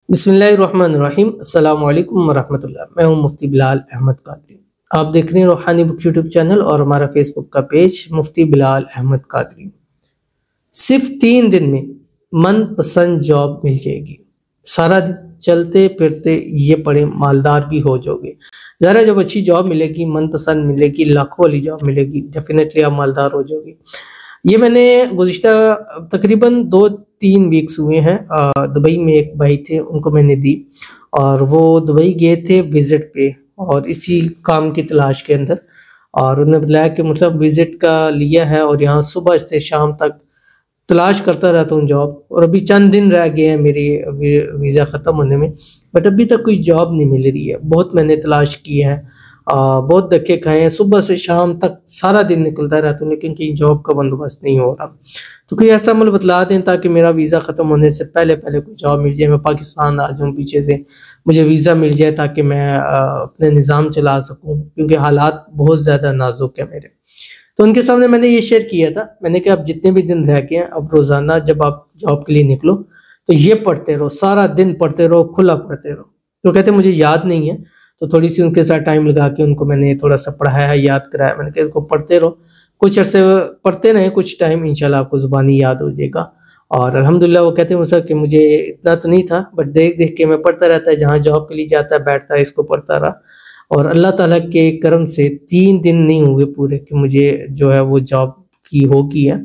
بسم اللہ الرحمن الرحیم۔ السلام علیکم ورحمۃ اللہ۔ میں ہوں مفتی بلال احمد قادری۔ آپ دیکھ رہے ہیں روحانی بک یوٹیوب چینل اور ہمارا فیس بک کا پیج مفتی بلال احمد قادری۔ صرف 3 دن میں من پسند جاب مل جائے گی۔ سارا دن چلتے پھرتے یہ پڑھیں مالدار بھی ہو جاؤ گے۔ ذرا جب اچھی جاب ملے گی، من پسند ملے گی، لاکھوں والی جاب ملے گی، ڈیفینیٹلی آپ مالدار ہو جاؤ گے۔ یہ میں نے گزشتہ تقریباً 2-3 ویکس ہوئے ہیں، دبئی میں ایک بھائی تھے، ان کو میں نے دی اور وہ دبئی گئے تھے وزٹ پہ اور اسی کام کی تلاش کے اندر، اور انہوں نے بتایا کہ مطلب وزٹ کا لیا ہے اور یہاں صبح سے شام تک تلاش کرتا رہتا ہوں جاب، اور ابھی چند دن رہ گئے ہیں میری ویزا ختم ہونے میں، بٹ ابھی تک کوئی جاب نہیں مل رہی ہے۔ بہت میں نے تلاش کی ہے، بہت دھکے کھائے ہیں، صبح سے شام تک سارا دن نکلتا رہتا ہوں، لیکن کہیں جاب کا بندوبست نہیں ہو رہا۔ تو کوئی ایسا عمل بتلا دیں تاکہ میرا ویزا ختم ہونے سے پہلے کوئی جاب مل جائے، میں پاکستان آ جاؤں، پیچھے سے مجھے ویزا مل جائے تاکہ میں اپنے نظام چلا سکوں، کیونکہ حالات بہت زیادہ نازک ہیں میرے۔ تو ان کے سامنے میں نے یہ شیئر کیا تھا، میں نے کہا اب جتنے بھی دن رہ گئے ہیں، اب روزانہ جب آپ جاب کے لیے نکلو تو یہ پڑھتے رہو، سارا دن پڑھتے رہو، کھلا پڑھتے رہو۔ تو کہتے ہیں مجھے یاد نہیں ہے، تو تھوڑی سی ان کے ساتھ ٹائم لگا کے ان کو میں نے تھوڑا سا پڑھایا، یاد کرایا۔ میں نے کہا اس کو پڑھتے رہو، کچھ عرصے پڑھتے رہیں، کچھ ٹائم انشاءاللہ آپ کو زبانی یاد ہو جائے گا۔ اور الحمدللہ وہ کہتے ہیں مجھ سے کہ مجھے اتنا تو نہیں تھا، بٹ دیکھ دیکھ کے میں پڑھتا رہتا ہے، جہاں جاب کے لیے جاتا ہے بیٹھتا ہے، اس کو پڑھتا رہا، اور اللہ تعالیٰ کے کرم سے 3 دن نہیں ہوئے پورے کہ مجھے جو ہے وہ جاب کی ہوگی ہے۔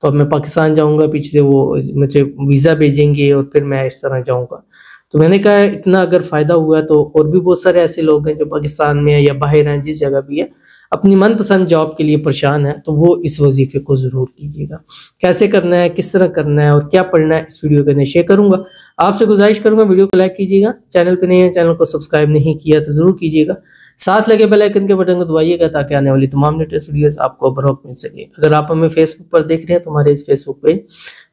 تو اب میں پاکستان جاؤں گا، پیچھے سے وہ مجھے ویزا بھیجیں گے اور پھر میں اس طرح جاؤں گا۔ تو میں نے کہا اتنا اگر فائدہ ہوا ہے تو اور بھی بہت سارے ایسے لوگ ہیں جو پاکستان میں ہیں یا باہر ہیں، جس جگہ بھی ہے، اپنی من پسند جاب کے لیے پریشان ہے، تو وہ اس وظیفے کو ضرور کیجیے گا۔ کیسے کرنا ہے، کس طرح کرنا ہے اور کیا پڑھنا ہے، اس ویڈیو کے اندر شیئر کروں گا۔ آپ سے گزارش کروں گا ویڈیو کو لائک کیجیے گا، چینل پہ نہیں ہے، چینل کو سبسکرائب نہیں کیا تو ضرور کیجیے گا، ساتھ لگے بیل آئیکن کے بٹن کو دبائیے گا تاکہ آنے والی تمام لیٹسٹ ویڈیوز آپ کو بروقت مل سکے۔ اگر آپ ہمیں فیس بک پر دیکھ رہے ہیں تو ہمارے اس فیس بک پہ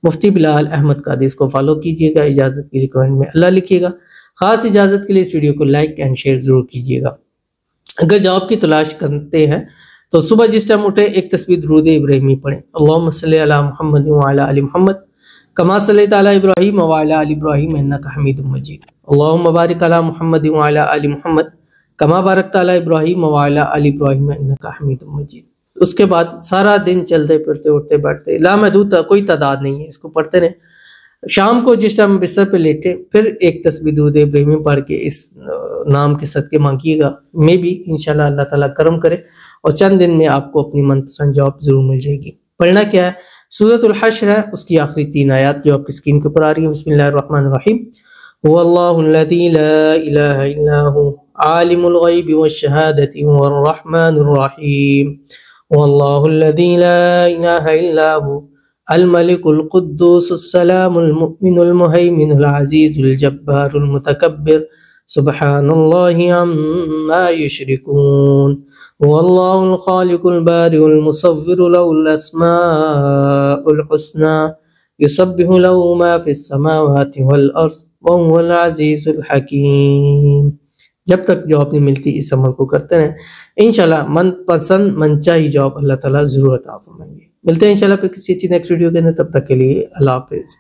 مفتی بلال احمد قادری، اس کو فالو کیجیے گا، اجازت کی ریکوائنٹ میں اللہ لکھیے گا۔ خاص اجازت کے لیے اس ویڈیو کو لائک اینڈ شیئر ضرور کیجیے گا۔ اگر جاب کی تلاش کرتے ہیں تو صبح جس ٹائم اٹھیں ایک تسبیح درود ابراہیمی پڑھیں، اللہم صلی علی محمد وعلی آل محمد کما صلیت علی ابراہیم وعلی آل ابراہیم انک حمید مجید، اللہم بارک علی محمد وعلی آل محمد کما بارکت علی ابراہیم وعلی آل ابراہیم انک حمید مجید۔ اس کے بعد سارا دن چلتے پھرتے اٹھتے بیٹھتے، لامحدود کوئی تعداد نہیں ہے، اس کو پڑھتے رہیں۔ شام کو جس ٹائم بستر پہ لیٹے پھر ایک تسبیح درود ابراہیمی پڑھ کے اس نام کے صدقے مانگیے گا، میں بھی انشاءاللہ اللہ تعالیٰ کرم کرے اور چند دن میں آپ کو اپنی من پسند جاب ضرور مل جائے گی۔ پڑھنا کیا ہے؟ سورۃ الحشر ہے، اس کی آخری 3 آیات جو آپ کی اسکرین کے اوپر آ رہی ہیں۔ بسم اللہ الرحمن الرحیم۔ هو اللہ الذی لا الہ الا هو عالم الغیب والشہادۃ هو الرحمن الرحیم، هو اللہ الذی لا الہ الا هو الملک القدوس السلام المؤمن المہیمن العزیز الجبار المتکبر سبحان اللہ عما یشرکون، هو اللہ الخالق البارئ المصور له الاسماء الحسنى یسبح له ما فی السماوات والارض وهو العزیز الحکیم۔ جب تک جاب نہیں ملتی اس عمل کو کرتے رہیں، انشاءاللہ من پسند من چاہی جاب اللہ تعالیٰ ضرور عطا فرمائیں گے۔ ملتے ہیں انشاءاللہ پھر کسی اچھی نیکسٹ ویڈیو کے اندر، تب تک کے لیے اللہ حافظ۔